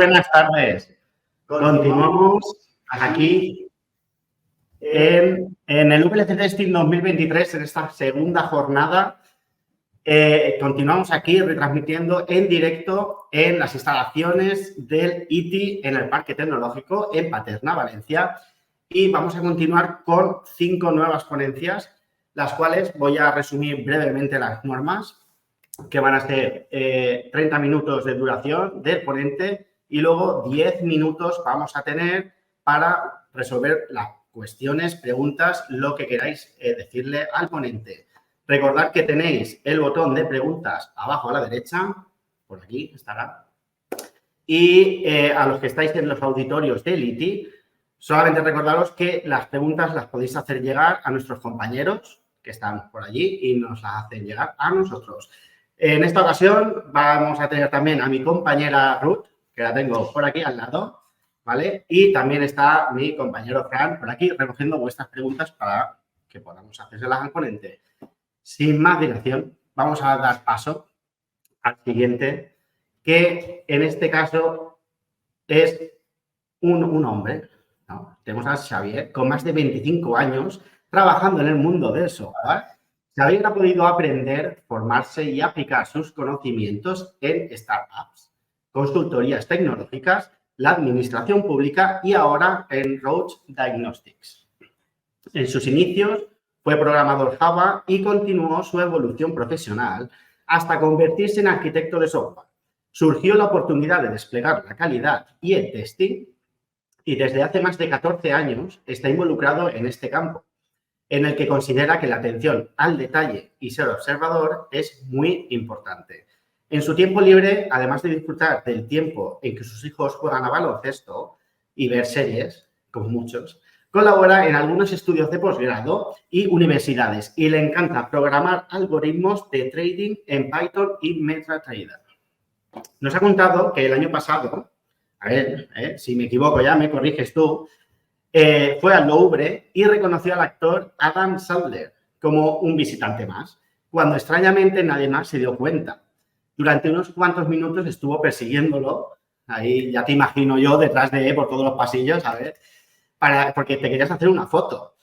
buenas tardes. Continuamos aquí en el VLC Testing 2023, en esta segunda jornada. Continuamos aquí retransmitiendo en directo en las instalaciones del ITI en el Parque Tecnológico en Paterna, Valencia. Y vamos a continuar con 5 nuevas ponencias, las cuales voy a resumir brevemente las normas, que van a ser 30 minutos de duración del ponente y luego 10 minutos vamos a tener para resolver las cuestiones, preguntas, lo que queráis decirle al ponente. Recordad que tenéis el botón de preguntas abajo a la derecha, por aquí estará. Y a los que estáis en los auditorios del ITI, solamente recordaros que las preguntas las podéis hacer llegar a nuestros compañeros que están por allí y nos las hacen llegar a nosotros. En esta ocasión vamos a tener también a mi compañera Ruth, que la tengo por aquí al lado, ¿vale? Y también está mi compañero Fran por aquí recogiendo vuestras preguntas para que podamos hacérselas al ponente. Sin más dilación, vamos a dar paso al siguiente, que en este caso es un hombre, ¿no? Tenemos a Xavier, con más de 25 años trabajando en el mundo del software. Xavier ha podido aprender, formarse y aplicar sus conocimientos en startups, consultorías tecnológicas, la administración pública y ahora en Roche Diagnostics. En sus inicios fue programador Java y continuó su evolución profesional hasta convertirse en arquitecto de software. Surgió la oportunidad de desplegar la calidad y el testing y desde hace más de 14 años está involucrado en este campo, en el que considera que la atención al detalle y ser observador es muy importante. En su tiempo libre, además de disfrutar del tiempo en que sus hijos juegan a baloncesto y ver series, como muchos, colabora en algunos estudios de posgrado y universidades y le encanta programar algoritmos de trading en Python y MetaTrader. Nos ha contado que el año pasado, a ver, si me equivoco ya me corriges tú, fue al Louvre y reconoció al actor Adam Sandler como un visitante más, cuando extrañamente nadie más se dio cuenta. Durante unos cuantos minutos estuvo persiguiéndolo, ahí ya te imagino yo detrás de él por todos los pasillos, a ver, porque te querías hacer una foto.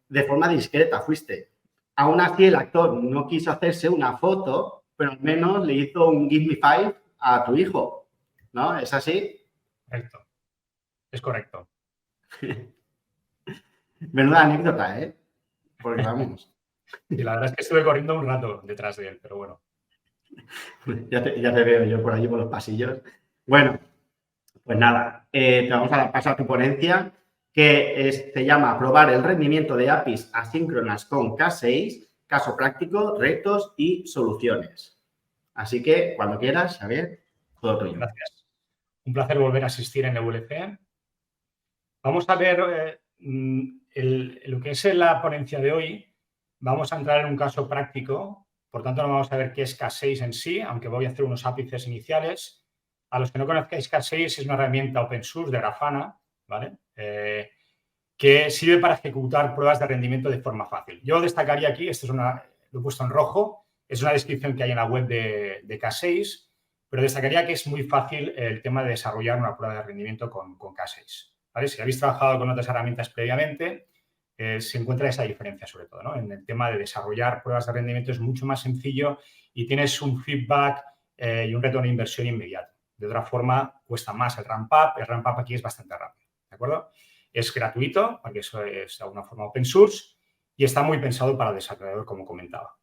De forma discreta fuiste. Aún así el actor no quiso hacerse una foto, pero al menos le hizo un Give Me Five a tu hijo, ¿no? ¿Es así? Correcto. Es correcto. Menuda anécdota, ¿eh? Porque vamos. Y la verdad es que estuve corriendo un rato detrás de él, pero bueno. Ya te veo yo por allí, por los pasillos. Bueno, pues nada, te vamos a dar paso a tu ponencia, que se llama Probar el rendimiento de APIs asíncronas con K6, caso práctico, retos y soluciones. Así que, cuando quieras, Xavier, todo tuyo. Gracias. Un placer volver a asistir en EWC. Vamos a ver lo que es la ponencia de hoy. Vamos a entrar en un caso práctico, por tanto no vamos a ver qué es K6 en sí, aunque voy a hacer unos ápices iniciales. A los que no conozcáis, K6 es una herramienta open source de Grafana, ¿vale? Que sirve para ejecutar pruebas de rendimiento de forma fácil. Yo destacaría aquí, lo he puesto en rojo, es una descripción que hay en la web de K6, pero destacaría que es muy fácil el tema de desarrollar una prueba de rendimiento con K6. ¿Vale? Si habéis trabajado con otras herramientas previamente, se encuentra esa diferencia sobre todo, ¿no? En el tema de desarrollar pruebas de rendimiento es mucho más sencillo y tienes un feedback y un retorno de inversión inmediato. De otra forma, cuesta más el ramp-up. El ramp-up aquí es bastante rápido, ¿de acuerdo? Es gratuito, porque eso es de alguna forma open source y está muy pensado para el desarrollador, como comentaba.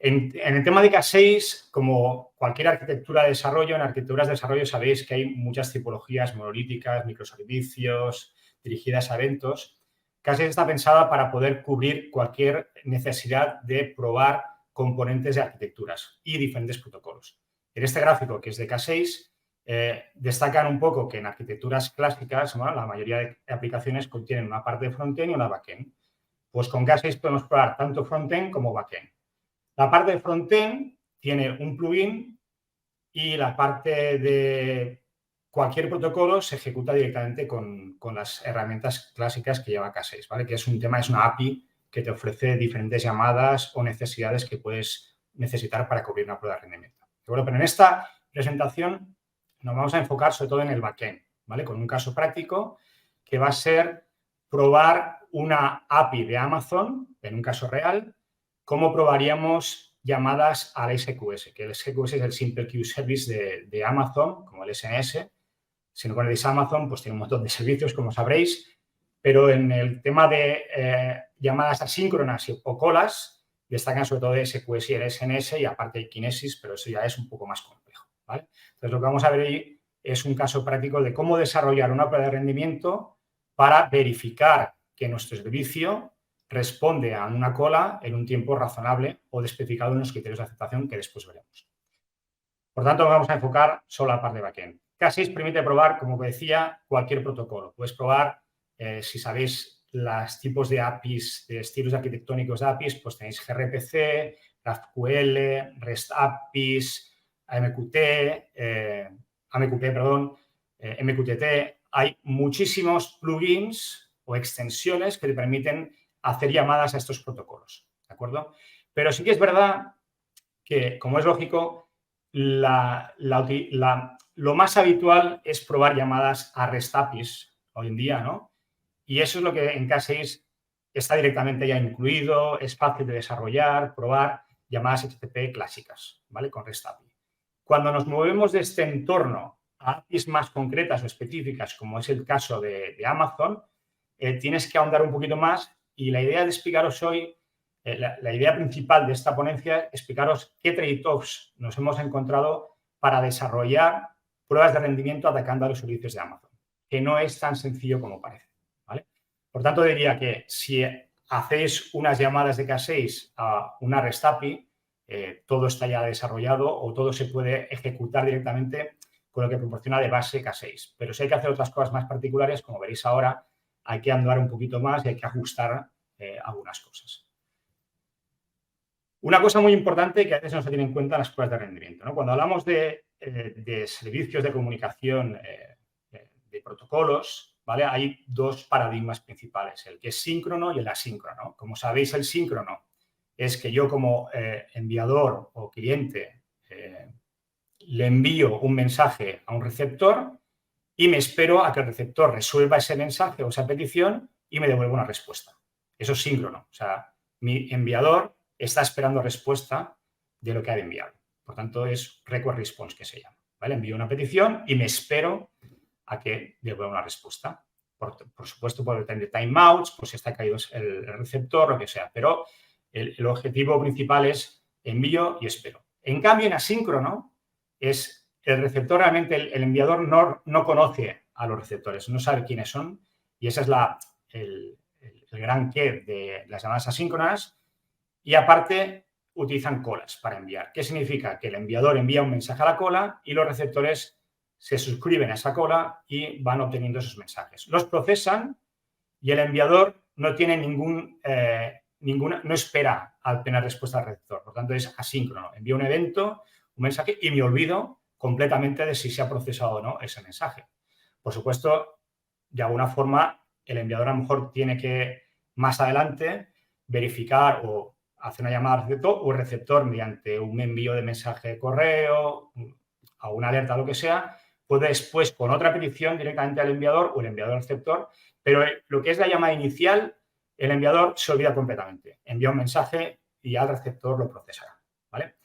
En el tema de K6, como cualquier arquitectura de desarrollo, en arquitecturas de desarrollo sabéis que hay muchas tipologías monolíticas, microservicios, dirigidas a eventos. K6 está pensada para poder cubrir cualquier necesidad de probar componentes de arquitecturas y diferentes protocolos. En este gráfico, que es de K6, destacan un poco que en arquitecturas clásicas, ¿no?, la mayoría de aplicaciones contienen una parte de frontend y una backend. Pues con K6 podemos probar tanto frontend como backend. La parte de frontend tiene un plugin y la parte de cualquier protocolo se ejecuta directamente con las herramientas clásicas que lleva K6, ¿vale? Que es una API que te ofrece diferentes llamadas o necesidades que puedes necesitar para cubrir una prueba de rendimiento. Bueno, pero en esta presentación nos vamos a enfocar sobre todo en el backend, ¿vale? Con un caso práctico que va a ser probar una API de Amazon, en un caso real, cómo probaríamos llamadas al SQS, que el SQS es el Simple Queue Service de Amazon, como el SNS. Si no ponéis Amazon, pues tiene un montón de servicios, como sabréis, pero en el tema de llamadas asíncronas o colas, destacan sobre todo el SQS y el SNS, y aparte hay Kinesis, pero eso ya es un poco más complejo, ¿vale? Entonces, lo que vamos a ver ahí es un caso práctico de cómo desarrollar una prueba de rendimiento para verificar que nuestro servicio responde a una cola en un tiempo razonable o especificado en los criterios de aceptación que después veremos. Por tanto, vamos a enfocar solo la parte de backend. K6 permite probar, como decía, cualquier protocolo. Puedes probar, si sabéis los tipos de APIs, de estilos arquitectónicos de APIs, pues tenéis gRPC, GraphQL, REST APIs, MQTT. Hay muchísimos plugins o extensiones que te permiten hacer llamadas a estos protocolos, ¿de acuerdo? Pero sí que es verdad que, como es lógico, lo más habitual es probar llamadas a REST APIs hoy en día, ¿no? Y eso es lo que en K6 está directamente ya incluido, es fácil de desarrollar, probar llamadas HTTP clásicas, ¿vale? Con REST API. Cuando nos movemos de este entorno a APIs más concretas o específicas, como es el caso de Amazon, tienes que ahondar un poquito más, y la idea de explicaros hoy, la idea principal de esta ponencia, es explicaros qué trade-offs nos hemos encontrado para desarrollar pruebas de rendimiento atacando a los servicios de Amazon, que no es tan sencillo como parece, ¿vale? Por tanto, diría que si hacéis unas llamadas de K6 a una REST API, todo está ya desarrollado o todo se puede ejecutar directamente con lo que proporciona de base K6. Pero si hay que hacer otras cosas más particulares, como veréis ahora, hay que andar un poquito más y hay que ajustar algunas cosas. Una cosa muy importante que a veces no se tiene en cuenta en las pruebas de rendimiento, ¿no? Cuando hablamos de servicios de comunicación, de protocolos, ¿vale? Hay dos paradigmas principales, el que es síncrono y el asíncrono. Como sabéis, el síncrono es que yo como enviador o cliente le envío un mensaje a un receptor y me espero a que el receptor resuelva ese mensaje o esa petición y me devuelva una respuesta. Eso es síncrono. O sea, mi enviador está esperando respuesta de lo que ha enviado. Por tanto, es request response, que se llama, ¿vale? Envío una petición y me espero a que devuelva una respuesta. Por supuesto, puede tener timeouts, pues si está caído el receptor, lo que sea. Pero el objetivo principal es envío y espero. En cambio, en asíncrono, es el receptor, realmente el enviador no conoce a los receptores, no sabe quiénes son, y ese es el gran qué de las llamadas asíncronas. Y aparte, utilizan colas para enviar. ¿Qué significa? Que el enviador envía un mensaje a la cola y los receptores se suscriben a esa cola y van obteniendo esos mensajes. Los procesan y el enviador no tiene no espera a tener respuesta al receptor. Por tanto, es asíncrono. Envío un evento, un mensaje, y me olvido completamente de si se ha procesado o no ese mensaje. Por supuesto, de alguna forma, el enviador a lo mejor tiene que, más adelante, verificar o hacer una llamada al receptor, o el receptor, mediante un envío de mensaje de correo, a una alerta, lo que sea, puede después, con otra petición, directamente al enviador o el enviador al receptor. Pero lo que es la llamada inicial, el enviador se olvida completamente. Envía un mensaje y ya el receptor lo procesará, ¿vale?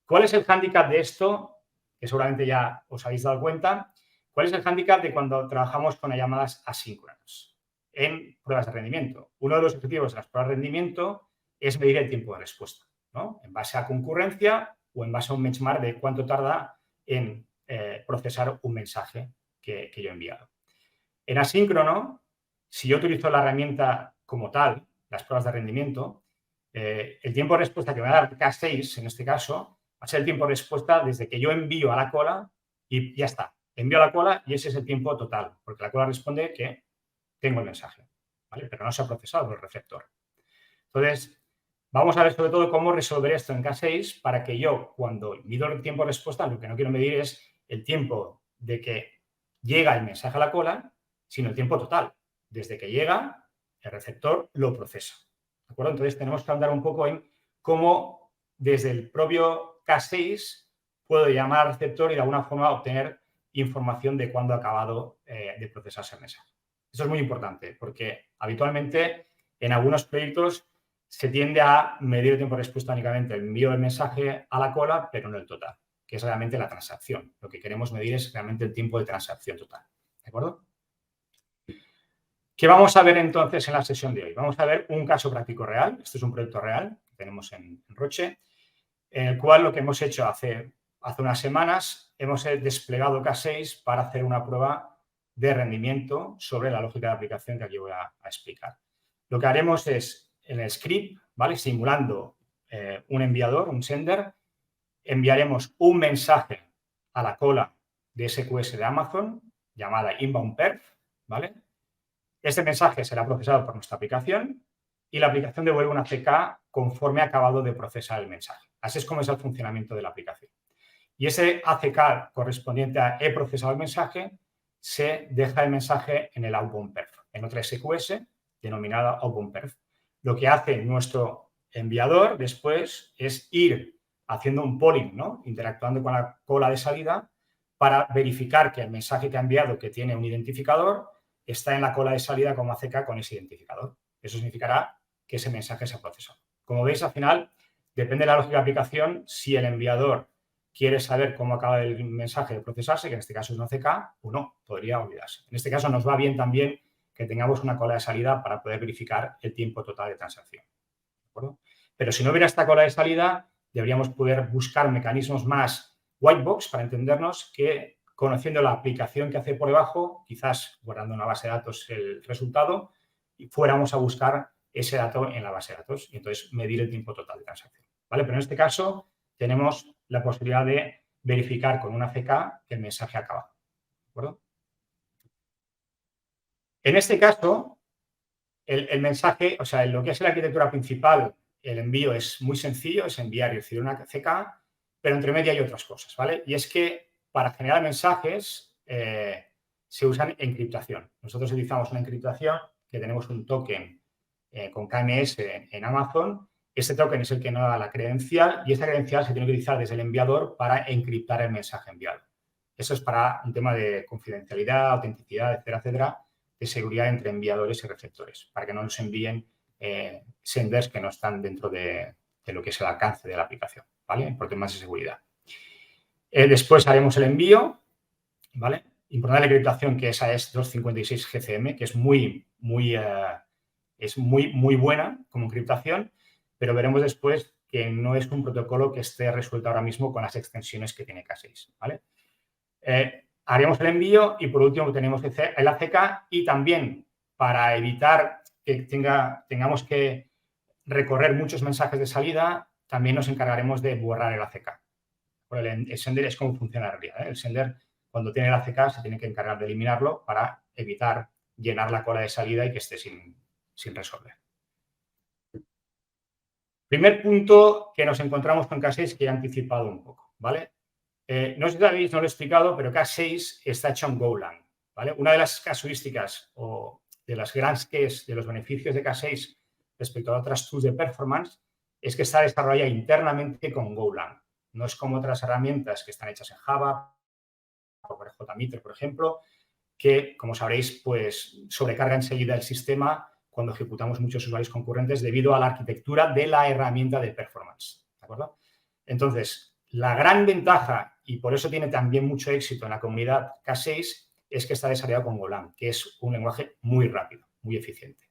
¿Cuál es el hándicap de esto? Que seguramente ya os habéis dado cuenta. ¿Cuál es el hándicap de cuando trabajamos con las llamadas asíncronas en pruebas de rendimiento? Uno de los objetivos de las pruebas de rendimiento es medir el tiempo de respuesta, ¿no? En base a concurrencia o en base a un benchmark de cuánto tarda en procesar un mensaje que yo he enviado. En asíncrono, si yo utilizo la herramienta como tal, las pruebas de rendimiento, el tiempo de respuesta que me va a dar K6, en este caso, va a ser el tiempo de respuesta desde que yo envío a la cola y ya está. Envío a la cola y ese es el tiempo total, porque la cola responde que tengo el mensaje, ¿vale? Pero no se ha procesado por el receptor. Entonces, vamos a ver sobre todo cómo resolver esto en K6 para que yo, cuando mido el tiempo de respuesta, lo que no quiero medir es el tiempo de que llega el mensaje a la cola, sino el tiempo total. Desde que llega, el receptor lo procesa, ¿de acuerdo? Entonces, tenemos que andar un poco en cómo, desde el propio K6, puedo llamar al receptor y de alguna forma obtener información de cuándo ha acabado de procesarse el mensaje. Esto es muy importante porque habitualmente en algunos proyectos se tiende a medir el tiempo de respuesta únicamente el envío del mensaje a la cola, pero no el total, que es realmente la transacción. Lo que queremos medir es realmente el tiempo de transacción total. ¿De acuerdo? ¿Qué vamos a ver entonces en la sesión de hoy? Vamos a ver un caso práctico real. Este es un proyecto real que tenemos en Roche, en el cual lo que hemos hecho hace unas semanas, hemos desplegado K6 para hacer una prueba de rendimiento sobre la lógica de aplicación que aquí voy a explicar. Lo que haremos es, en el script, ¿vale? Simulando un enviador, un sender, enviaremos un mensaje a la cola de SQS de Amazon llamada inbound-perf, ¿vale? Este mensaje será procesado por nuestra aplicación y la aplicación devuelve una CK conforme ha acabado de procesar el mensaje. Así es como es el funcionamiento de la aplicación. Y ese ACK correspondiente a he procesado el mensaje se deja el mensaje en el outbound-perf, en otra SQS denominada outbound-perf. Lo que hace nuestro enviador después es ir haciendo un polling, ¿no? Interactuando con la cola de salida para verificar que el mensaje que ha enviado, que tiene un identificador, está en la cola de salida como ACK con ese identificador. Eso significará que ese mensaje se ha procesado. Como veis, al final, depende de la lógica de aplicación, si el enviador quiere saber cómo acaba el mensaje de procesarse, que en este caso es un ACK, o no, podría olvidarse. En este caso nos va bien también que tengamos una cola de salida para poder verificar el tiempo total de transacción. ¿De acuerdo? Pero si no hubiera esta cola de salida, deberíamos poder buscar mecanismos más white box para entendernos que conociendo la aplicación que hace por debajo, quizás guardando en una base de datos el resultado, y fuéramos a buscar ese dato en la base de datos y entonces medir el tiempo total de transacción. ¿Vale? Pero en este caso tenemos la posibilidad de verificar con una CK que el mensaje ha acabado. ¿De acuerdo? En este caso, el mensaje, o sea, lo que es la arquitectura principal, el envío es muy sencillo, es enviar y recibir una CK, pero entre medio hay otras cosas, ¿vale? Y es que para generar mensajes se usan encriptación. Nosotros utilizamos una encriptación que tenemos un token con KMS en Amazon. Este token es el que nos da la credencial y esta credencial se tiene que utilizar desde el enviador para encriptar el mensaje enviado. Eso es para un tema de confidencialidad, autenticidad, etcétera, etcétera, de seguridad entre enviadores y receptores, para que no nos envíen senders que no están dentro de lo que es el alcance de la aplicación, ¿vale? Por temas de seguridad. Después haremos el envío, ¿vale? Importante la encriptación, que esa es 256 GCM, que es muy buena como encriptación, pero veremos después que no es un protocolo que esté resuelto ahora mismo con las extensiones que tiene K6, ¿vale? Haremos el envío y por último tenemos el ACK y también para evitar que tengamos que recorrer muchos mensajes de salida, también nos encargaremos de borrar el ACK. El sender es como funciona en realidad, ¿eh? El sender, cuando tiene el ACK, se tiene que encargar de eliminarlo para evitar llenar la cola de salida y que esté sin resolver. Primer punto que nos encontramos con K6 que he anticipado un poco, ¿vale? No sé si sabéis, no lo he explicado, pero K6 está hecho en Golang, ¿vale? Una de las casuísticas o de las grandes keys de los beneficios de K6 respecto a otras tools de performance es que está desarrollada internamente con Golang. No es como otras herramientas que están hechas en Java, o por JMeter, por ejemplo, que, como sabréis, pues sobrecarga enseguida el sistema cuando ejecutamos muchos usuarios concurrentes debido a la arquitectura de la herramienta de performance, ¿de acuerdo? Entonces, la gran ventaja, y por eso tiene también mucho éxito en la comunidad K6, es que está desarrollado con Golang, que es un lenguaje muy rápido, muy eficiente.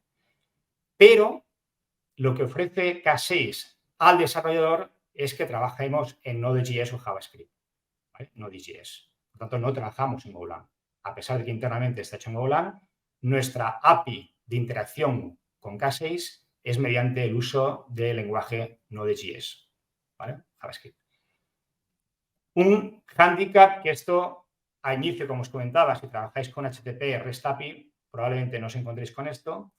Pero lo que ofrece K6 al desarrollador es que trabajemos en Node.js o JavaScript, ¿vale? Node.js. Por tanto, no trabajamos en Golang. A pesar de que internamente está hecho en Golang, nuestra API de interacción con K6 es mediante el uso del lenguaje Node.js, ¿vale? JavaScript. Un hándicap que esto, a inicio, como os comentaba, si trabajáis con HTTP, REST API, probablemente no os encontréis con esto,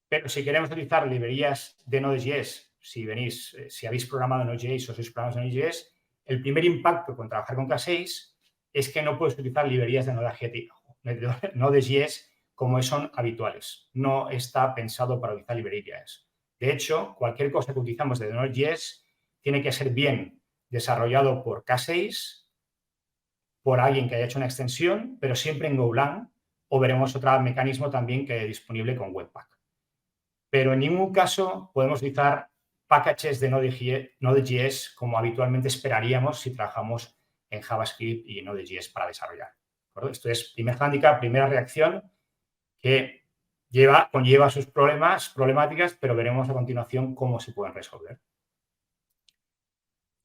pero si queremos utilizar librerías de Node.js, si habéis programado Node.js o sois programadores de Node.js, el primer impacto con trabajar con K6 es que no puedes utilizar librerías de Node.js como son habituales. No está pensado para utilizar librerías. De hecho, cualquier cosa que utilizamos de Node.js tiene que ser bien desarrollado por K6 por alguien que haya hecho una extensión, pero siempre en Golang, o veremos otro mecanismo también que es disponible con Webpack. Pero en ningún caso podemos utilizar packages de Node.js como habitualmente esperaríamos si trabajamos en JavaScript y Node.js para desarrollar. Esto es primer hándicap, primera reacción que conlleva sus problemáticas, pero veremos a continuación cómo se pueden resolver.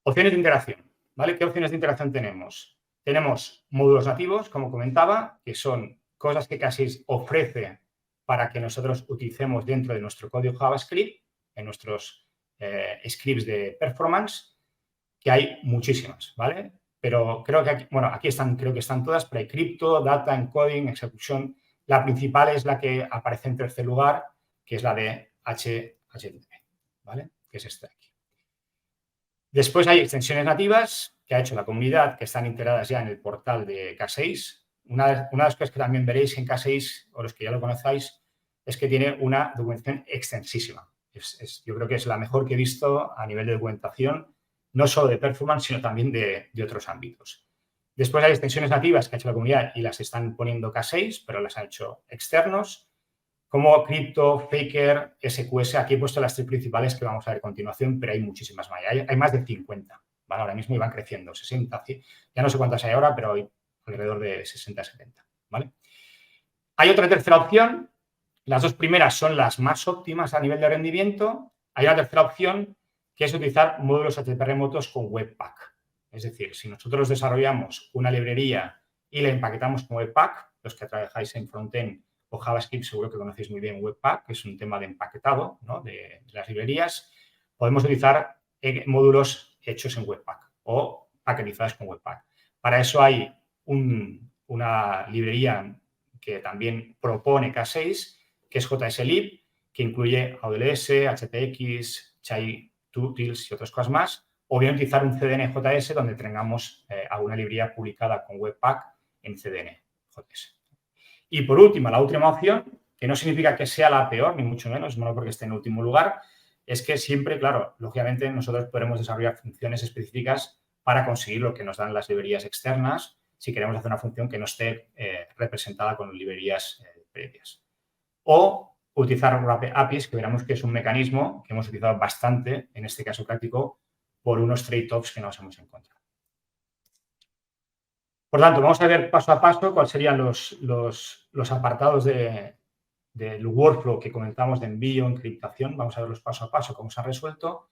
Opciones de integración, ¿vale? ¿Qué opciones de integración tenemos? Tenemos módulos nativos, como comentaba, que son cosas que K6 ofrece para que nosotros utilicemos dentro de nuestro código JavaScript, en nuestros scripts de performance, que hay muchísimas, ¿vale? Pero creo que aquí, bueno, aquí están, creo que están todas, pero hay cripto, data, encoding, execution. La principal es la que aparece en tercer lugar, que es la de HTTP, ¿vale? Que es esta de aquí. Después hay extensiones nativas que ha hecho la comunidad, que están integradas ya en el portal de K6. Una de las cosas que también veréis en K6, o los que ya lo conocéis, es que tiene una documentación extensísima. Yo creo que es la mejor que he visto a nivel de documentación, no solo de performance, sino también de otros ámbitos. Después hay extensiones nativas que ha hecho la comunidad y las están poniendo K6, pero las ha hecho externos, como Crypto, Faker, SQS. Aquí he puesto las tres principales que vamos a ver a continuación, pero hay muchísimas más. Hay más de 50, ¿vale? Ahora mismo iban creciendo, 60, 100. Ya no sé cuántas hay ahora, pero hay alrededor de 60, 70, ¿vale? Hay otra tercera opción. Las dos primeras son las más óptimas a nivel de rendimiento. Hay una tercera opción que es utilizar módulos HTTP remotos con Webpack. Es decir, si nosotros desarrollamos una librería y la empaquetamos con Webpack, los que trabajáis en frontend o JavaScript seguro que conocéis muy bien Webpack, que es un tema de empaquetado, ¿no?, de las librerías, podemos utilizar módulos hechos en Webpack o paquetizados con Webpack. Para eso hay una librería que también propone K6, que es JSLib, que incluye AWS, HTX, Chai Utils y otras cosas más, o bien utilizar un CDN.js donde tengamos alguna librería publicada con Webpack en CDN.js. Y por último, la última opción, que no significa que sea la peor, ni mucho menos, no porque esté en último lugar, es que siempre, claro, lógicamente nosotros podemos desarrollar funciones específicas para conseguir lo que nos dan las librerías externas si queremos hacer una función que no esté representada con librerías previas. O utilizar Wrap APIs, que veremos que es un mecanismo que hemos utilizado bastante, en este caso práctico, por unos trade-offs que nos hemos encontrado. Por tanto, vamos a ver paso a paso cuáles serían los apartados del workflow que comentamos de envío, encriptación. Vamos a verlos paso a paso, cómo se ha resuelto.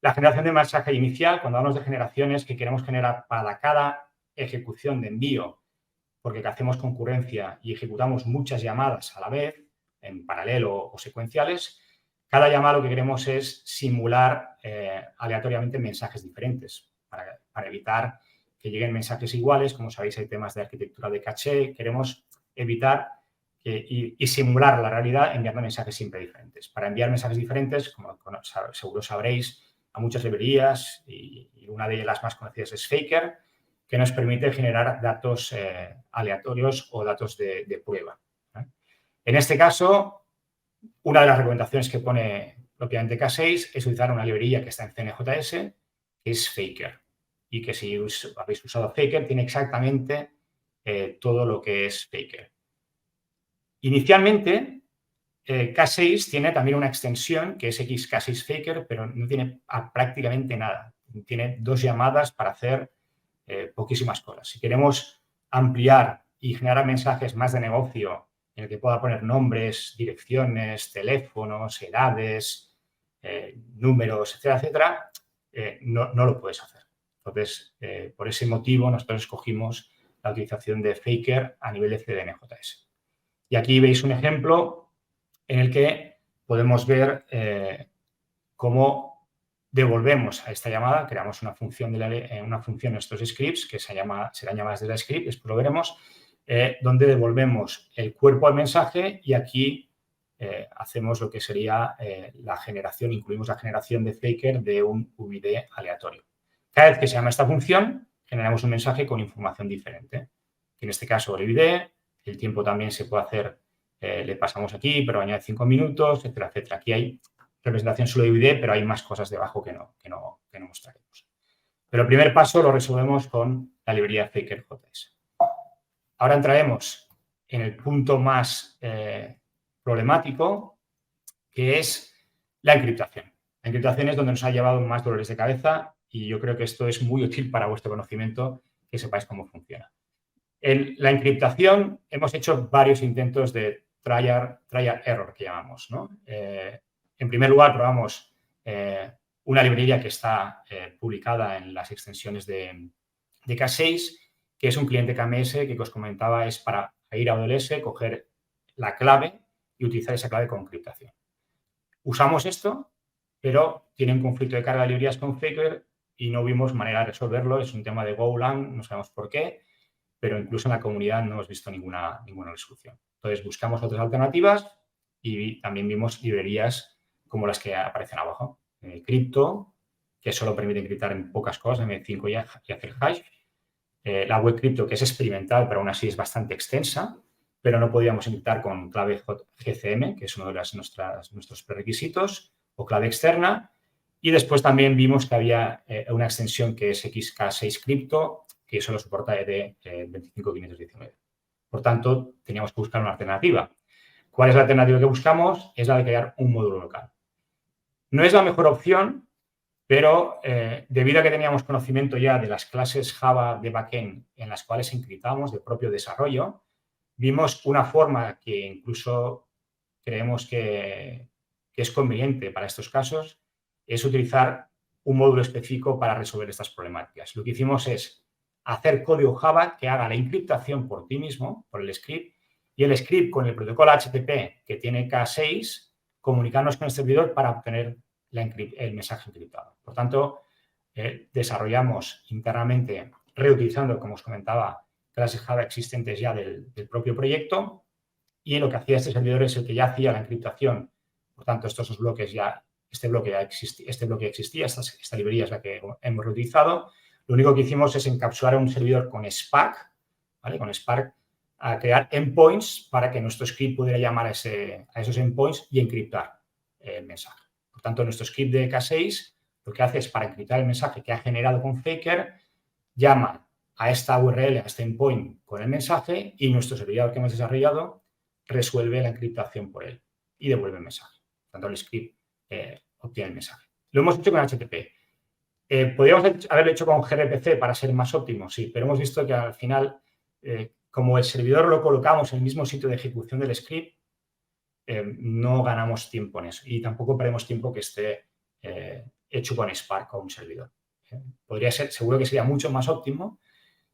La generación de mensaje inicial, cuando hablamos de generaciones que queremos generar para cada ejecución de envío, porque hacemos concurrencia y ejecutamos muchas llamadas a la vez, en paralelo o secuenciales, cada llamada lo que queremos es simular aleatoriamente mensajes diferentes para evitar que lleguen mensajes iguales. Como sabéis, hay temas de arquitectura de caché. Queremos evitar y simular la realidad enviando mensajes siempre diferentes. Para enviar mensajes diferentes, como seguro sabréis, a muchas librerías, y una de las más conocidas es Faker, que nos permite generar datos aleatorios o datos de prueba. En este caso, una de las recomendaciones que pone propiamente K6 es utilizar una librería que está en CNJS, que es Faker. Y que si habéis usado Faker, tiene exactamente todo lo que es Faker. Inicialmente, K6 tiene también una extensión que es XK6 Faker, pero no tiene prácticamente nada. Tiene dos llamadas para hacer poquísimas cosas. Si queremos ampliar y generar mensajes más de negocio en el que pueda poner nombres, direcciones, teléfonos, edades, números, etcétera, etcétera, no lo puedes hacer. Entonces, por ese motivo, nosotros escogimos la utilización de Faker a nivel de CDN.js. Y aquí veis un ejemplo en el que podemos ver cómo devolvemos a esta llamada. Creamos una función en estos scripts que serán llamadas de la script, después lo veremos, donde devolvemos el cuerpo al mensaje y aquí hacemos lo que sería la generación, incluimos la generación de Faker de un UID aleatorio. Cada vez que se llama esta función, generamos un mensaje con información diferente. En este caso, el UID, el tiempo también se puede hacer, le pasamos aquí, pero añade 5 minutos, etcétera, etcétera. Aquí hay representación solo de UID, pero hay más cosas debajo que no mostraremos. Pero el primer paso lo resolvemos con la librería FakerJS. Ahora entraremos en el punto más problemático, que es la encriptación. La encriptación es donde nos ha llevado más dolores de cabeza y yo creo que esto es muy útil para vuestro conocimiento, que sepáis cómo funciona. En la encriptación hemos hecho varios intentos de trial error, que llamamos, ¿no? En primer lugar, probamos una librería que está publicada en las extensiones de K6, que es un cliente KMS que os comentaba, es para ir a AWS, coger la clave y utilizar esa clave con encriptación. Usamos esto, pero tiene un conflicto de carga de librerías con Faker y no vimos manera de resolverlo. Es un tema de Golang, no sabemos por qué, pero incluso en la comunidad no hemos visto ninguna resolución. Entonces, buscamos otras alternativas y también vimos librerías como las que aparecen abajo. Crypto, que solo permite encriptar en pocas cosas, M5 y hacer hash. La web Crypto, que es experimental, pero aún así es bastante extensa, pero no podíamos encriptar con clave GCM, que es uno de nuestros prerequisitos, o clave externa. Y después también vimos que había una extensión que es XK6 Crypto, que solo soporta ED 25519. Por tanto, teníamos que buscar una alternativa. ¿Cuál es la alternativa que buscamos? Es la de crear un módulo local. No es la mejor opción, pero debido a que teníamos conocimiento ya de las clases Java de backend en las cuales encriptamos de propio desarrollo, vimos una forma que incluso creemos que es conveniente para estos casos, es utilizar un módulo específico para resolver estas problemáticas. Lo que hicimos es hacer código Java que haga la encriptación por ti mismo, por el script, y el script con el protocolo HTTP que tiene K6, comunicarnos con el servidor para obtener el mensaje encriptado. Por tanto, desarrollamos internamente, reutilizando, como os comentaba, clases Java existentes ya del propio proyecto, y lo que hacía este servidor es el que ya hacía la encriptación. Por tanto, estos dos bloques ya, este bloque ya existía, esta librería es la que hemos reutilizado. Lo único que hicimos es encapsular un servidor con Spark, ¿vale? Con Spark, a crear endpoints para que nuestro script pudiera llamar a esos endpoints y encriptar el mensaje. Por tanto, nuestro script de K6 lo que hace es, para encriptar el mensaje que ha generado con Faker, llama a esta URL, a este endpoint con el mensaje, y nuestro servidor que hemos desarrollado resuelve la encriptación por él y devuelve el mensaje. Por tanto, el script obtiene el mensaje. Lo hemos hecho con HTTP. ¿Podríamos haberlo hecho con gRPC para ser más óptimos? Sí, pero hemos visto que al final, como el servidor lo colocamos en el mismo sitio de ejecución del script, no ganamos tiempo en eso y tampoco perdemos tiempo que esté hecho con Spark o un servidor. Podría ser, seguro que sería mucho más óptimo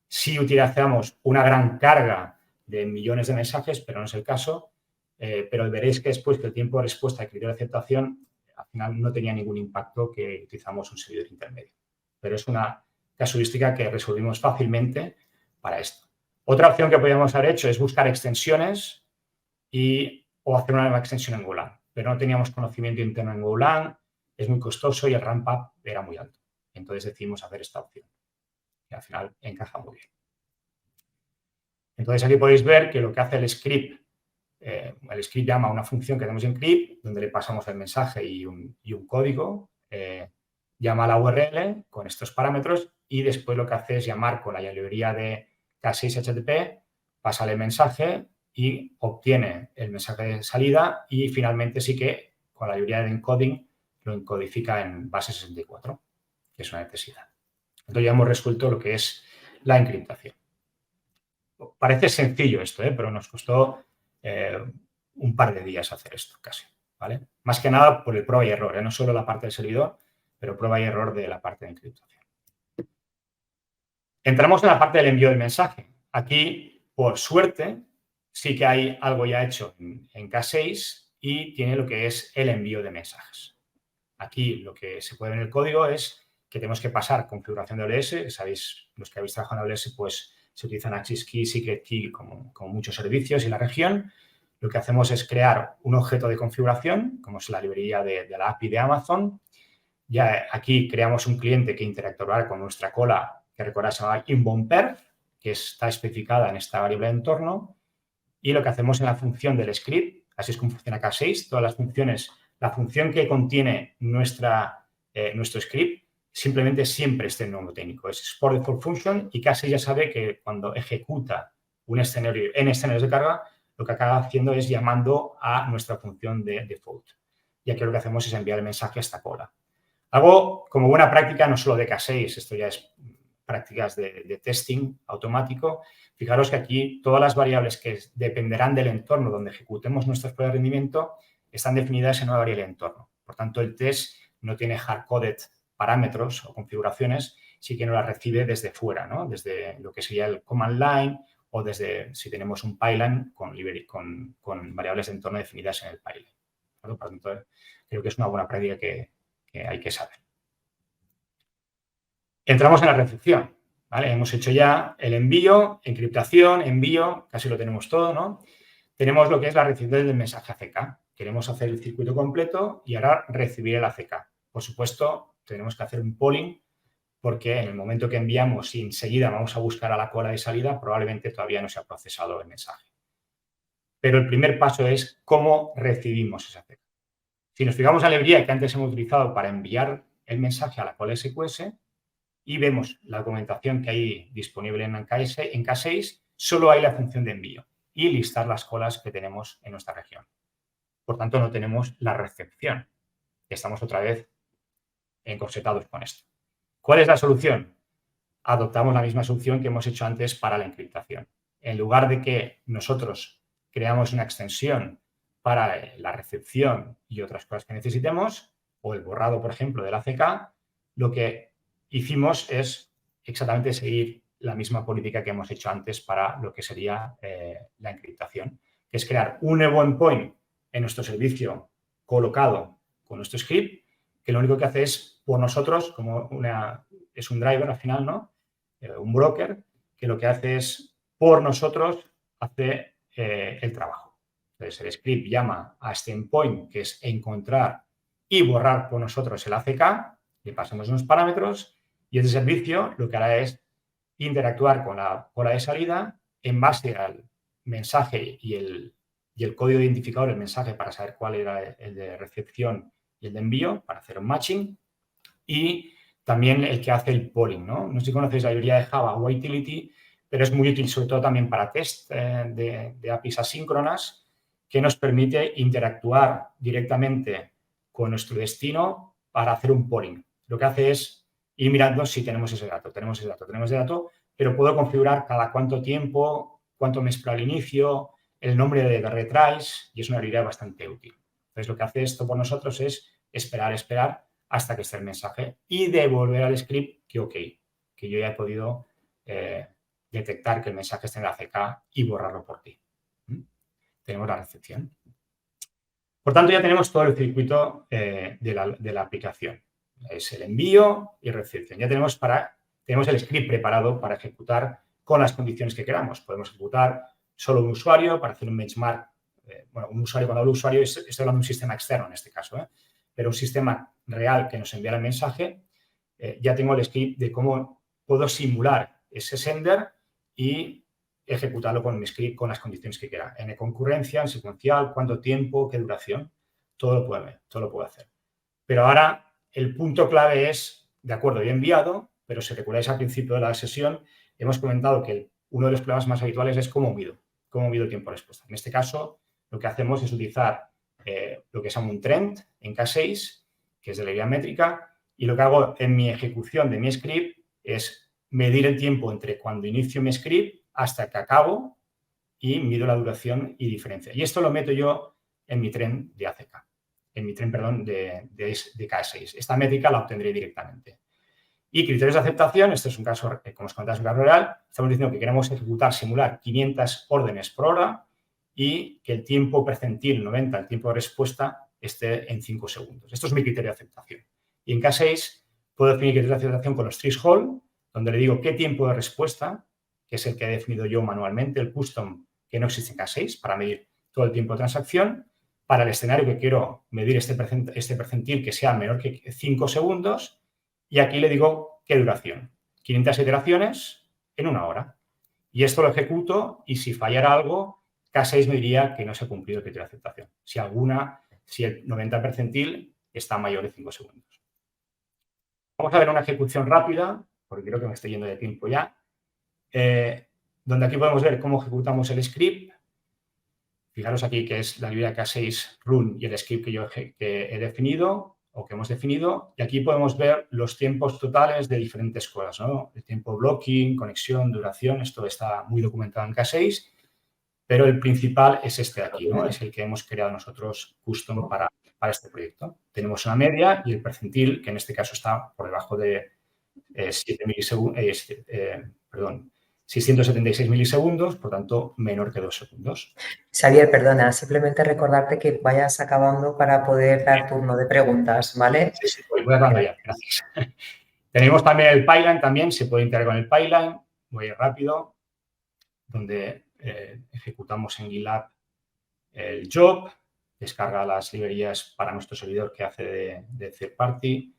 si utilizamos una gran carga de millones de mensajes, pero no es el caso. Pero veréis que después que el tiempo de respuesta y criterio de aceptación al final no tenía ningún impacto que utilizamos un servidor intermedio. Pero es una casuística que resolvimos fácilmente para esto. Otra opción que podríamos haber hecho es buscar extensiones o hacer una nueva extensión en Golang. Pero no teníamos conocimiento interno en Golang, es muy costoso y el ramp-up era muy alto. Entonces decidimos hacer esta opción. Y al final encaja muy bien. Entonces aquí podéis ver que lo que hace el script llama a una función que tenemos en Crypt, donde le pasamos el mensaje y un código, llama a la URL con estos parámetros y después lo que hace es llamar con la librería de K6 HTTP, pasa el mensaje y obtiene el mensaje de salida y finalmente sí que con la librería de encoding lo encodifica en base 64, que es una necesidad. Entonces ya hemos resuelto lo que es la encriptación. Parece sencillo esto, pero nos costó un par de días hacer esto casi, ¿vale? Más que nada por el prueba y error, no solo la parte del servidor, pero prueba y error de la parte de encriptación. Entramos en la parte del envío del mensaje. Aquí, por suerte, sí que hay algo ya hecho en K6 y tiene lo que es el envío de mensajes. Aquí lo que se puede ver en el código es que tenemos que pasar configuración de AWS. Sabéis, los que habéis trabajado en AWS, pues se utilizan Access Key, Secret Key, como muchos servicios y la región. Lo que hacemos es crear un objeto de configuración, como es la librería de la API de Amazon. Ya aquí creamos un cliente que interactuará con nuestra cola, que recordad se llama inbound-perf, que está especificada en esta variable de entorno. Y lo que hacemos en la función del script, así es como funciona K6, todas las funciones, la función que contiene nuestro script simplemente siempre esté en nombre técnico. Es export default function y K6 ya sabe que cuando ejecuta un escenario en escenarios de carga, lo que acaba haciendo es llamando a nuestra función de default. Y aquí lo que hacemos es enviar el mensaje a esta cola. Algo como buena práctica, no solo de K6, esto ya es prácticas de testing automático. Fijaros que aquí todas las variables que dependerán del entorno donde ejecutemos nuestras pruebas de rendimiento están definidas en una variable de entorno. Por tanto, el test no tiene hard-coded parámetros o configuraciones, sí que no las recibe desde fuera, ¿no? Desde lo que sería el command line o desde si tenemos un pipeline con variables de entorno definidas en el pipeline. Por tanto, creo que es una buena práctica que hay que saber. Entramos en la recepción, ¿vale? Hemos hecho ya el envío, encriptación, envío, casi lo tenemos todo, ¿no? Tenemos lo que es la recepción del mensaje ACK. Queremos hacer el circuito completo y ahora recibir el ACK. Por supuesto, tenemos que hacer un polling porque en el momento que enviamos y enseguida vamos a buscar a la cola de salida, probablemente todavía no se ha procesado el mensaje. Pero el primer paso es cómo recibimos ese ACK. Si nos fijamos en la librería que antes hemos utilizado para enviar el mensaje a la cola SQS y vemos la documentación que hay disponible en K6, solo hay la función de envío y listar las colas que tenemos en nuestra región. Por tanto, no tenemos la recepción. Estamos otra vez encorsetados con esto. ¿Cuál es la solución? Adoptamos la misma solución que hemos hecho antes para la encriptación. En lugar de que nosotros creamos una extensión para la recepción y otras cosas que necesitemos, o el borrado, por ejemplo, del ACK, lo que hicimos es exactamente seguir la misma política que hemos hecho antes para lo que sería la encriptación, que es crear un nuevo endpoint en nuestro servicio colocado con nuestro script, que lo único que hace es por nosotros, como es un driver al final, ¿no? Un broker, que lo que hace es por nosotros hace el trabajo. Entonces, el script llama a este endpoint, que es encontrar y borrar por nosotros el ACK, le pasamos unos parámetros y este servicio lo que hará es interactuar con la cola de salida en base al mensaje y el código identificador del mensaje para saber cuál era el de recepción y el de envío, para hacer un matching, y también el que hace el polling, ¿no? No sé si conocéis la librería de Java o Utility, pero es muy útil sobre todo también para test de APIs asíncronas que nos permite interactuar directamente con nuestro destino para hacer un polling. Lo que hace es ir mirando si tenemos ese dato, tenemos ese dato, pero puedo configurar cada cuánto tiempo, cuánto me espera al inicio, el nombre de retries y es una librería bastante útil. Entonces, lo que hace esto por nosotros es esperar hasta que esté el mensaje y devolver al script que ok, que yo ya he podido detectar que el mensaje está en la ACK y borrarlo por ti. Tenemos la recepción. Por tanto, ya tenemos todo el circuito de la aplicación. Es el envío y recepción. Ya tenemos el script preparado para ejecutar con las condiciones que queramos. Podemos ejecutar solo un usuario para hacer un benchmark. Bueno, un usuario, cuando hablo de usuario, estoy hablando de un sistema externo en este caso, pero un sistema real que nos envía el mensaje, ya tengo el script de cómo puedo simular ese sender y ejecutarlo con mi script con las condiciones que quiera. En concurrencia, en secuencial, cuánto tiempo, qué duración, todo lo puedo hacer. Pero ahora el punto clave es, de acuerdo, he enviado, pero si recordáis al principio de la sesión, hemos comentado que uno de los problemas más habituales es cómo mido el tiempo de respuesta. En este caso, lo que hacemos es utilizar lo que se llama un trend en K6, que es de la guía métrica, y lo que hago en mi ejecución de mi script es medir el tiempo entre cuando inicio mi script hasta que acabo y mido la duración y diferencia. Y esto lo meto yo en mi trend de ACK, en mi trend, perdón, de K6. Esta métrica la obtendré directamente. Y criterios de aceptación, este es un caso, como os comentaba, es un caso real. Estamos diciendo que queremos simular 500 órdenes por hora y que el tiempo percentil 90, el tiempo de respuesta, esté en 5 segundos. Esto es mi criterio de aceptación. Y en K6 puedo definir criterios de aceptación con los threshold, donde le digo qué tiempo de respuesta, que es el que he definido yo manualmente, el custom que no existe en K6 para medir todo el tiempo de transacción. Para el escenario que quiero medir este percentil que sea menor que 5 segundos. Y aquí le digo qué duración. 500 iteraciones en 1 hora. Y esto lo ejecuto y si fallara algo, K6 me diría que no se ha cumplido el criterio de aceptación. Si el 90 percentil está mayor de 5 segundos. Vamos a ver una ejecución rápida, porque creo que me estoy yendo de tiempo ya, donde aquí podemos ver cómo ejecutamos el script. Fijaros aquí que es la librería K6 run y el script que he definido o que hemos definido. Y aquí podemos ver los tiempos totales de diferentes cosas, ¿no? El tiempo blocking, conexión, duración, esto está muy documentado en K6, pero el principal es este de aquí, ¿no? Es el que hemos creado nosotros custom para este proyecto. Tenemos una media y el percentil, que en este caso está por debajo de 676 milisegundos, por tanto, menor que 2 segundos. Xavier, perdona, simplemente recordarte que vayas acabando para poder dar turno de preguntas, ¿vale? Sí, voy acabando ya, gracias. Tenemos también el pipeline, también se puede integrar con el pipeline, voy rápido, donde ejecutamos en GitLab el job, descarga las librerías para nuestro servidor que hace de third party,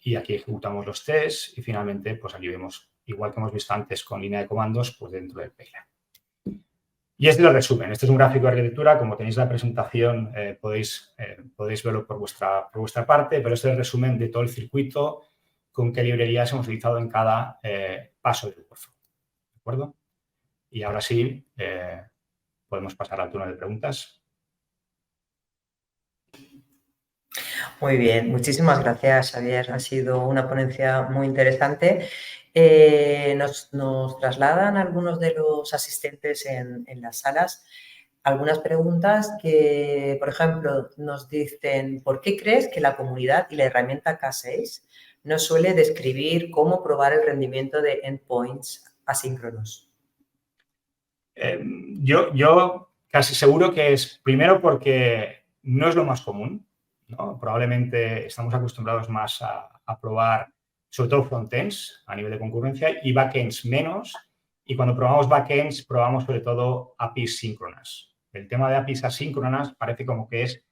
y aquí ejecutamos los tests y finalmente, pues aquí vemos, igual que hemos visto antes con línea de comandos, pues dentro del pipeline. Y este es el resumen. Este es un gráfico de arquitectura. Como tenéis la presentación, podéis verlo por vuestra parte, pero este es el resumen de todo el circuito con qué librerías hemos utilizado en cada paso del workflow. ¿De acuerdo? Y ahora sí, podemos pasar al turno de preguntas. Muy bien, muchísimas gracias, Xavier. Ha sido una ponencia muy interesante. Nos trasladan algunos de los asistentes en las salas algunas preguntas que, por ejemplo, nos dicen ¿por qué crees que la comunidad y la herramienta K6 nos suele describir cómo probar el rendimiento de endpoints asíncronos? Yo casi seguro que es primero porque no es lo más común, ¿no? Probablemente estamos acostumbrados más a probar, sobre todo frontends a nivel de concurrencia y backends menos. Y cuando probamos backends, probamos sobre todo APIs síncronas. El tema de APIs asíncronas parece como que es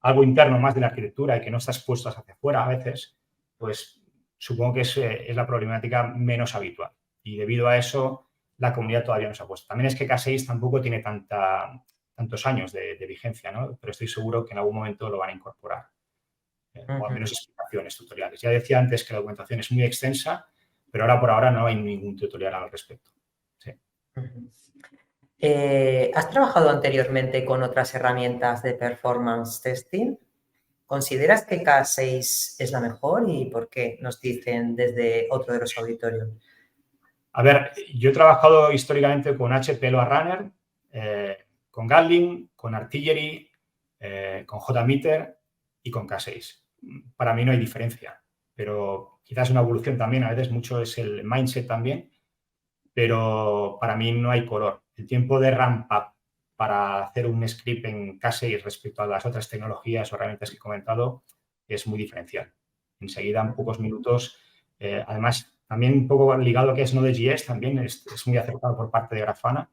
algo interno más de la arquitectura y que no está expuesto hacia afuera a veces, pues supongo que es la problemática menos habitual. Y debido a eso, la comunidad todavía no se ha puesto. También es que K6 tampoco tiene tantos años de vigencia, ¿no? Pero estoy seguro que en algún momento lo van a incorporar. O al menos explicaciones, tutoriales. Ya decía antes que la documentación es muy extensa, pero ahora por ahora no hay ningún tutorial al respecto. Sí. ¿Has trabajado anteriormente con otras herramientas de performance testing? ¿Consideras que K6 es la mejor y por qué? Nos dicen desde otro de los auditorios. A ver, yo he trabajado históricamente con HP LoadRunner, con Gatling, con Artillery, con JMeter y con K6. Para mí no hay diferencia, pero quizás una evolución también, a veces mucho es el mindset también, pero para mí no hay color. El tiempo de ramp up para hacer un script en K6 respecto a las otras tecnologías o herramientas que he comentado es muy diferencial. Enseguida, en pocos minutos, además, también un poco ligado a lo que es Node.js, también es muy acertado por parte de Grafana.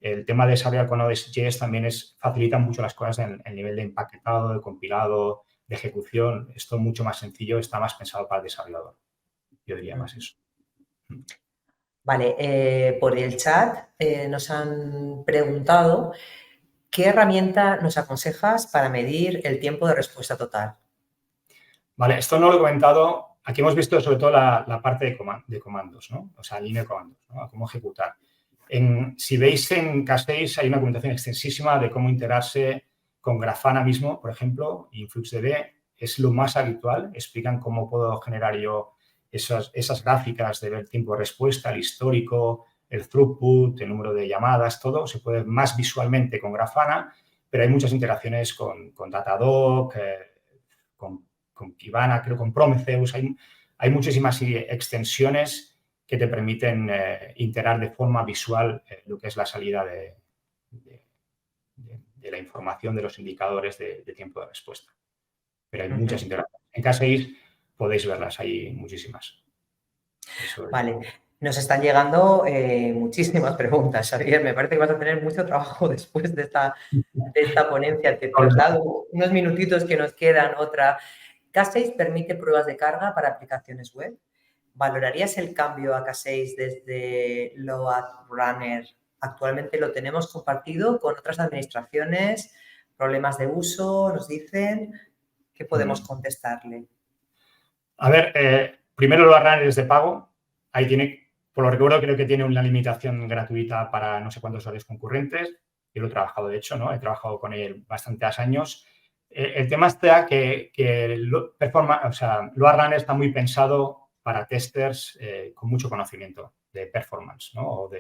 El tema de desarrollar con Node.js también facilita mucho las cosas en el nivel de empaquetado, de compilado, de ejecución. Esto mucho más sencillo, está más pensado para el desarrollador. Yo diría más eso. Vale, por el chat nos han preguntado ¿qué herramienta nos aconsejas para medir el tiempo de respuesta total? Vale, esto no lo he comentado. Aquí hemos visto sobre todo la parte de comandos, ¿no? O sea, línea de comandos, ¿no? Cómo ejecutar. Si veis en K6 hay una documentación extensísima de cómo integrarse con Grafana mismo, por ejemplo, InfluxDB. Es lo más habitual. Explican cómo puedo generar yo esas gráficas de ver tiempo de respuesta, el histórico, el throughput, el número de llamadas, todo. Se puede más visualmente con Grafana, pero hay muchas integraciones con Datadog, con Kibana, creo con Prometheus. Hay muchísimas extensiones que te permiten integrar de forma visual lo que es la salida de la información de los indicadores de tiempo de respuesta. Pero hay muchas integraciones. En K6 podéis verlas, hay muchísimas. Vale, nos están llegando muchísimas preguntas, Xavier. Me parece que vas a tener mucho trabajo después de esta ponencia. Te traslado unos minutitos que nos quedan. Otra. K6 permite pruebas de carga para aplicaciones web. ¿Valorarías el cambio a K6 desde LoadRunner? Actualmente lo tenemos compartido con otras administraciones, problemas de uso, nos dicen. ¿Qué podemos contestarle? A ver, primero los runners de pago. Ahí tiene, por lo recuerdo, creo que tiene una limitación gratuita para no sé cuántos usuarios concurrentes. Yo lo he trabajado, de hecho, ¿no? He trabajado con él bastantes años. El tema está que Load Runner está muy pensado para testers con mucho conocimiento de performance, ¿no?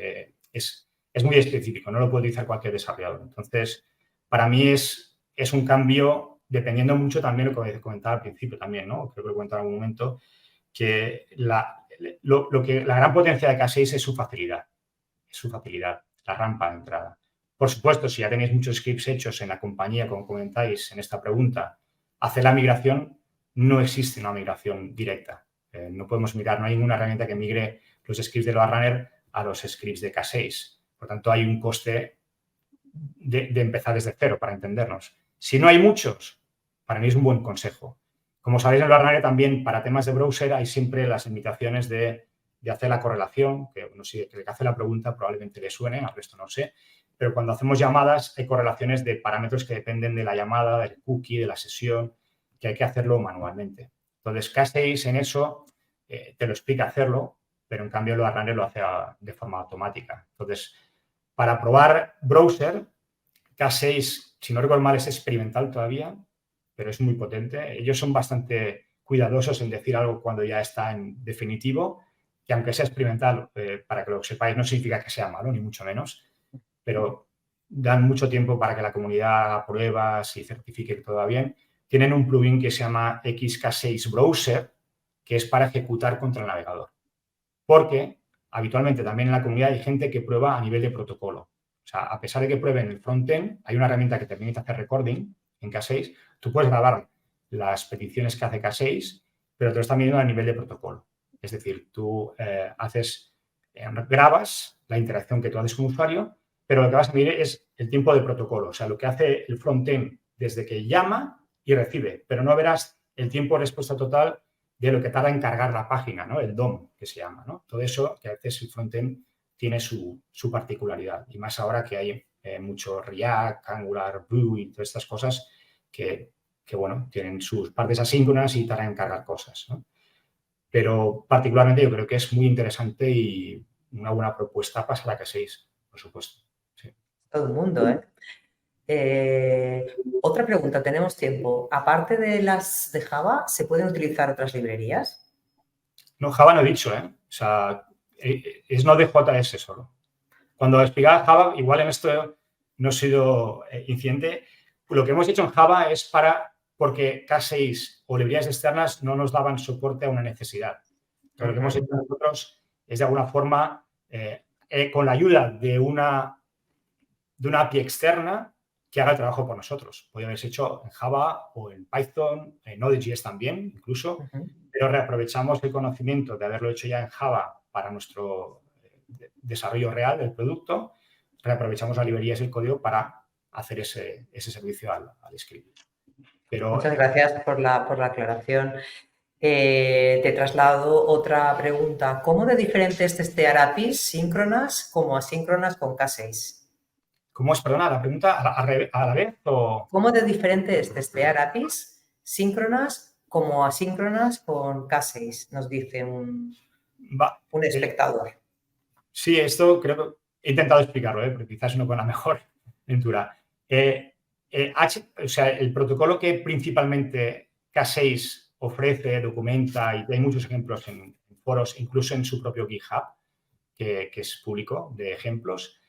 Es muy específico, no lo puede utilizar cualquier desarrollador. Entonces, para mí es un cambio dependiendo mucho también de lo que comentaba al principio también, ¿no? Creo que lo he comentado en algún momento, que la gran potencia de K6 es su facilidad. Es su facilidad, la rampa de entrada. Por supuesto, si ya tenéis muchos scripts hechos en la compañía, como comentáis en esta pregunta, hacer la migración, no existe una migración directa. No podemos migrar, no hay ninguna herramienta que migre los scripts de Load Runner a los scripts de K6. Por tanto, hay un coste de empezar desde cero, para entendernos. Si no hay muchos, para mí es un buen consejo. Como sabéis, en Load Runner también, para temas de browser, hay siempre las limitaciones de hacer la correlación, que no sé, que hace la pregunta probablemente le suene, al resto no sé, pero cuando hacemos llamadas hay correlaciones de parámetros que dependen de la llamada, del cookie, de la sesión, que hay que hacerlo manualmente. Entonces, K6 en eso te lo explica hacerlo, pero en cambio Load Runner lo hace de forma automática. Entonces, para probar browser, K6, si no recuerdo mal, es experimental todavía, pero es muy potente. Ellos son bastante cuidadosos en decir algo cuando ya está en definitivo, que aunque sea experimental, para que lo sepáis, no significa que sea malo, ni mucho menos, pero dan mucho tiempo para que la comunidad haga pruebas y certifique que todo va bien. Tienen un plugin que se llama XK6 Browser, que es para ejecutar contra el navegador. Porque habitualmente también en la comunidad hay gente que prueba a nivel de protocolo. O sea, a pesar de que prueben el frontend, hay una herramienta que te permite hacer recording en K6. Tú puedes grabar las peticiones que hace K6, pero te lo están midiendo a nivel de protocolo. Es decir, tú grabas la interacción que tú haces con un usuario, pero lo que vas a medir es el tiempo de protocolo. O sea, lo que hace el frontend desde que llama y recibe, pero no verás el tiempo de respuesta total de lo que tarda en cargar la página, ¿no? El DOM, que se llama, ¿no? Todo eso que a veces el frontend tiene su particularidad. Y más ahora que hay mucho React, Angular, Vue y todas estas cosas que, bueno, tienen sus partes asíncronas y tardan en cargar cosas, ¿no? Pero particularmente yo creo que es muy interesante y una buena propuesta para la K6, por supuesto. Sí. Todo el mundo, ¿eh? Otra pregunta, tenemos tiempo. Aparte de las de Java, ¿se pueden utilizar otras librerías? No, Java no he dicho, ¿eh? O sea, es Node.js solo. Cuando explicaba Java, igual en esto no he sido incidente. Lo que hemos hecho en Java es porque K6 o librerías externas no nos daban soporte a una necesidad. Pero lo que hemos hecho nosotros es de alguna forma, con la ayuda de una API externa, que haga el trabajo por nosotros. Podría haberse hecho en Java o en Python, en Node.js también, incluso, pero reaprovechamos el conocimiento de haberlo hecho ya en Java para nuestro desarrollo real del producto, reaprovechamos las librerías y el código para hacer ese servicio al script. Pero, muchas gracias por la aclaración. Te traslado otra pregunta. ¿Cómo de diferentes testear APIs síncronas como asíncronas con K6? ¿Cómo es? Perdona, la pregunta a la vez o... ¿Cómo de diferentes testear APIs síncronas como asíncronas con K6? Nos dice un espectador. Sí, esto creo que he intentado explicarlo, porque quizás no con la mejor ventura. O sea, el protocolo que principalmente K6 ofrece, documenta, y hay muchos ejemplos en foros, incluso en su propio GitHub, que es público, de ejemplos,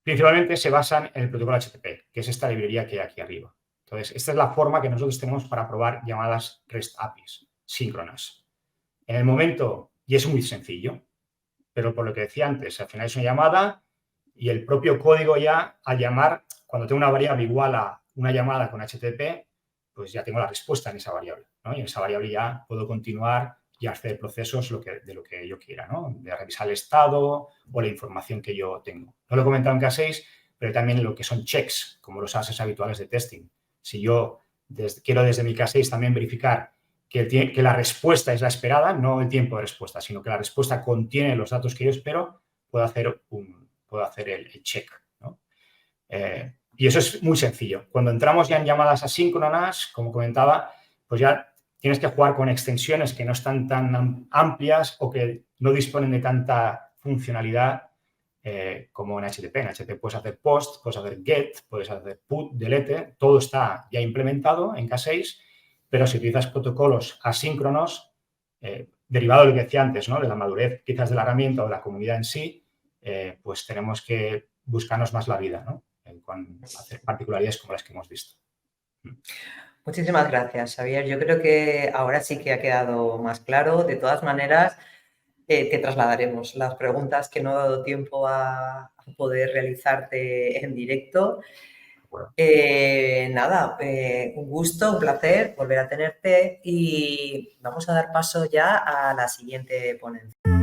principalmente se basan en el protocolo HTTP, que es esta librería que hay aquí arriba. Entonces, esta es la forma que nosotros tenemos para probar llamadas REST APIs síncronas. En el momento, y es muy sencillo, pero por lo que decía antes, al final es una llamada y el propio código ya, al llamar, cuando tengo una variable igual a una llamada con HTTP, pues ya tengo la respuesta en esa variable, ¿no? Y en esa variable ya puedo continuar y hacer procesos de lo que yo quiera, ¿no? De revisar el estado o la información que yo tengo. No lo he comentado en K6, pero también lo que son checks, como los assets habituales de testing. Si yo quiero desde mi K6 también verificar que la respuesta es la esperada, no el tiempo de respuesta, sino que la respuesta contiene los datos que yo espero, puedo hacer el check, ¿no? Y eso es muy sencillo. Cuando entramos ya en llamadas asíncronas, como comentaba, pues ya tienes que jugar con extensiones que no están tan amplias o que no disponen de tanta funcionalidad como en HTTP. En HTTP puedes hacer post, puedes hacer get, puedes hacer put, delete, todo está ya implementado en K6, pero si utilizas protocolos asíncronos, derivado de lo que decía antes, ¿no? De la madurez quizás de la herramienta o de la comunidad en sí, pues tenemos que buscarnos más la vida, ¿no? Con hacer particularidades como las que hemos visto. Muchísimas gracias, Xavier. Yo creo que ahora sí que ha quedado más claro. De todas maneras, te trasladaremos las preguntas que no ha dado tiempo a poder realizarte en directo. Bueno. Nada, un gusto, un placer volver a tenerte y vamos a dar paso ya a la siguiente ponencia.